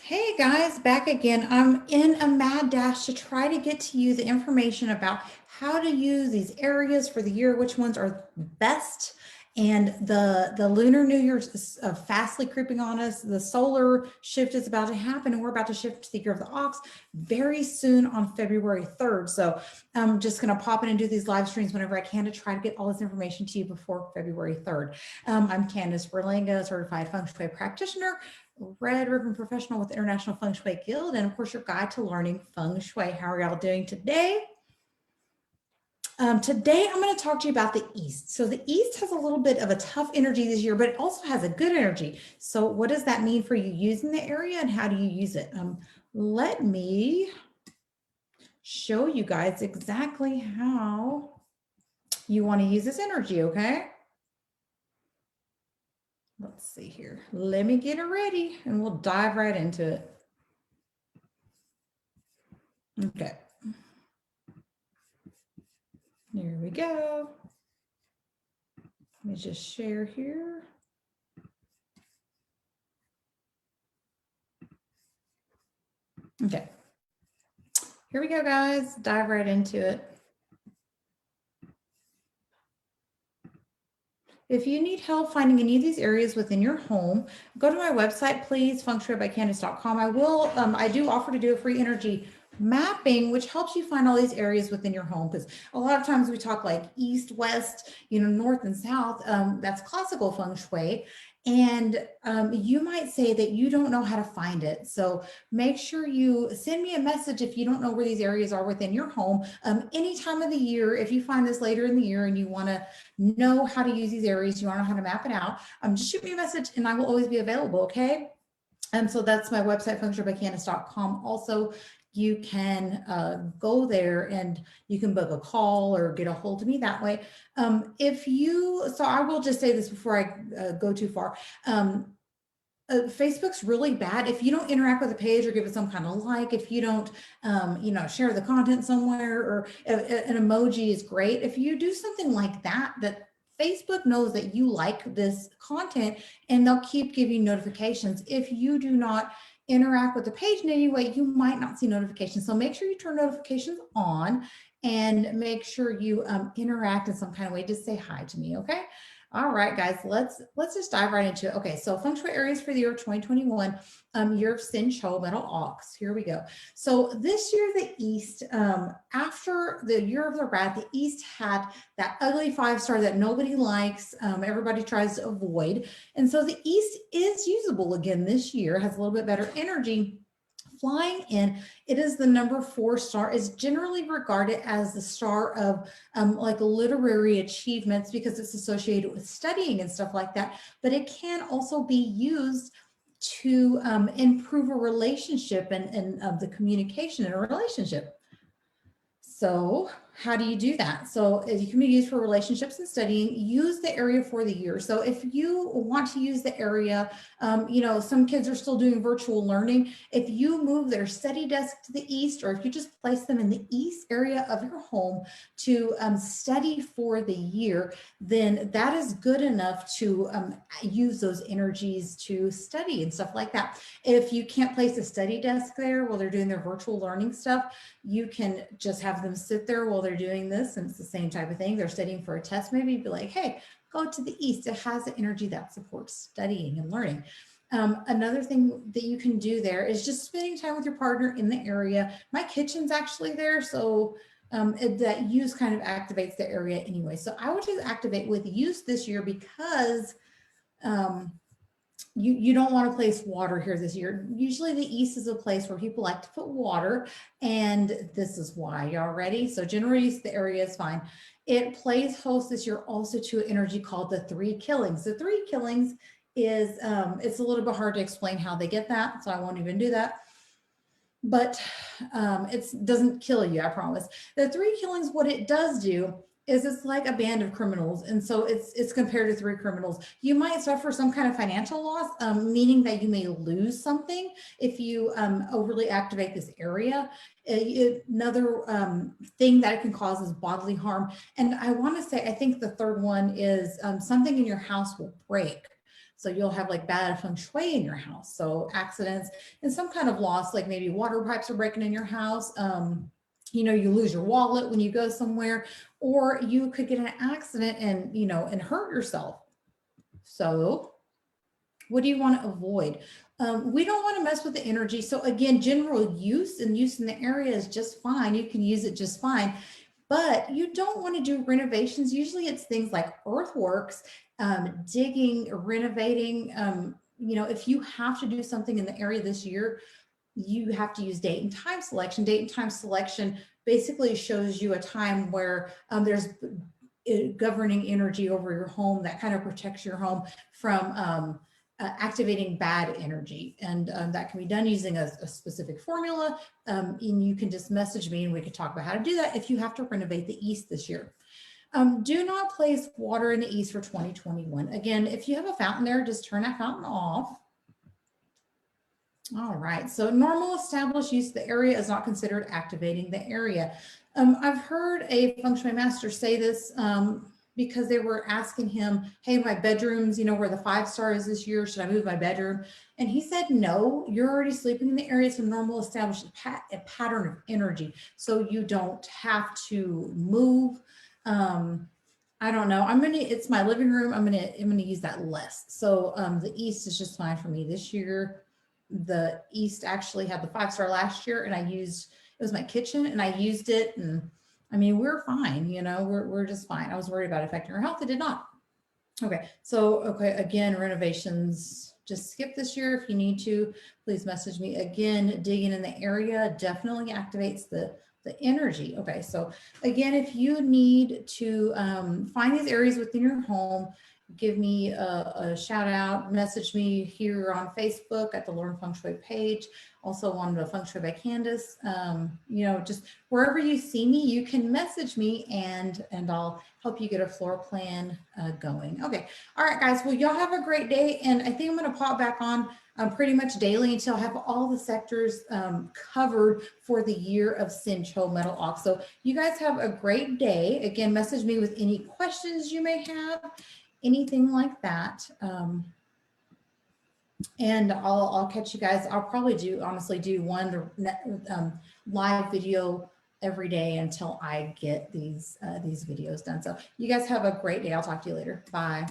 Hey guys, back again. I'm in a mad dash to try to get to you the information about how to use these areas for the year, which ones are best. And the Lunar New Year is fastly creeping on us. The solar shift is about to happen, and we're about to shift to the year of the ox very soon on February 3rd. So I'm just going to pop in and do these live streams whenever I can to try to get all this information to you before February 3rd. I'm Candace Berlanga, certified Feng Shui practitioner, Red Ribbon Professional with the International Feng Shui Guild, and of course your guide to learning Feng Shui. How are y'all doing today? Today I'm going to talk to you about the East. So the East has a little bit of a tough energy this year, but it also has a good energy. So what does that mean for you using the area, and how do you use it? Let me show you guys exactly how you want to use this energy, okay? Let's see here. Let me get it ready and we'll dive right into it. Okay. Here we go. Let me just share here. Okay. Here we go, guys. Dive right into it. If you need help finding any of these areas within your home, go to my website, please, fengshuibycandace.com. I do offer to do a free energy mapping, which helps you find all these areas within your home, because a lot of times we talk like east, west, north and south. That's classical feng shui. And you might say that you don't know how to find it. So make sure you send me a message if you don't know where these areas are within your home. Any time of the year, if you find this later in the year and you want to know how to use these areas, you want to know how to map it out, just shoot me a message and I will always be available, okay? So that's my website, fengshuibycandace.com. Also, you can go there and you can book a call or get a hold of me that way. So I will just say this before I go too far. Facebook's really bad if you don't interact with the page or give it some kind of like, if you don't, share the content somewhere, or an emoji is great. If you do something like that, that Facebook knows that you like this content and they'll keep giving notifications. If you do not interact with the page in any way, you might not see notifications. So make sure you turn notifications on and make sure you interact in some kind of way. Just say hi to me, okay? All right, guys, let's just dive right into it. Okay, so feng shui areas for the year of 2021, year of Sin Cho, metal ox. Here we go. So this year, the East, after the year of the rat, the East had that ugly 5-star that nobody likes, everybody tries to avoid. And so the East is usable again this year, has a little bit better energy. Flying in, it is the number 4 star, is generally regarded as the star of like literary achievements because it's associated with studying and stuff like that. But it can also be used to improve a relationship and the communication in a relationship. So how do you do that? So it can be used for relationships and studying. Use the area for the year. So if you want to use the area, some kids are still doing virtual learning. If you move their study desk to the east, or if you just place them in the east area of your home to study for the year, then that is good enough to use those energies to study and stuff like that. If you can't place a study desk there while they're doing their virtual learning stuff, you can just have them sit there while they're doing this, and it's the same type of thing. They're studying for a test, maybe be like, hey, go to the east. It has the energy that supports studying and learning. Another thing that you can do there is just spending time with your partner in the area. My kitchen's actually there, so that use kind of activates the area anyway. So I would just activate with use this year, because you don't want to place water here this year. Usually the east is a place where people like to put water, and this is why. Y'all ready? So general use, the area is fine. It plays host this year also to an energy called the 3 killings. The 3 killings is, it's a little bit hard to explain how they get that, so I won't even do that. But it doesn't kill you, I promise. The 3 killings, what it does do is it's like a band of criminals. And so it's compared to 3 criminals. You might suffer some kind of financial loss, meaning that you may lose something if you overly activate this area. Another thing that it can cause is bodily harm. And I want to say, I think the third one is something in your house will break. So you'll have like bad feng shui in your house. So accidents and some kind of loss, like maybe water pipes are breaking in your house. You know, you lose your wallet when you go somewhere, or you could get an accident and, you know, and hurt yourself. So what do you want to avoid? We don't want to mess with the energy. So again, general use and use in the area is just fine. You can use it just fine, but you don't want to do renovations. Usually it's things like earthworks, digging, renovating. You know, if you have to do something in the area this year, you have to use date and time selection. Date and time selection basically shows you a time where there's governing energy over your home that kind of protects your home from activating bad energy. And that can be done using a specific formula. And you can just message me and we could talk about how to do that if you have to renovate the east this year. Do not place water in the east for 2021. Again, if you have a fountain there, just turn that fountain off. All right, so normal established use of the area is not considered activating the area. I've heard a feng shui master say this because they were asking him, hey, my bedroom's, you know, where the 5-star is this year, should I move my bedroom? And he said, no, you're already sleeping in the area. It's a normal established a pattern of energy. So you don't have to move. I don't know. it's my living room. I'm gonna use that less. So the east is just fine for me this year. The east actually had the 5-star last year, and it was my kitchen, and I used it, and I mean, we're fine, you know, we're just fine. I was worried about affecting our health. It did not. Okay, so okay, again, renovations, just skip this year if you need to. Please message me. Again, digging in the area definitely activates the energy. Okay, so again, if you need to find these areas within your home, give me a shout out, message me here on Facebook at the Learn Feng Shui page, also on the Feng Shui by Candace. You know, just wherever you see me, you can message me and I'll help you get a floor plan going. Okay, all right, guys, well, y'all have a great day. And I think I'm gonna pop back on pretty much daily until I have all the sectors covered for the year of Sin Cho Metal Ox. So you guys have a great day. Again, message me with any questions you may have, anything like that. And I'll catch you guys. I'll probably honestly do one live video every day until I get these videos done. So you guys have a great day. I'll talk to you later. Bye.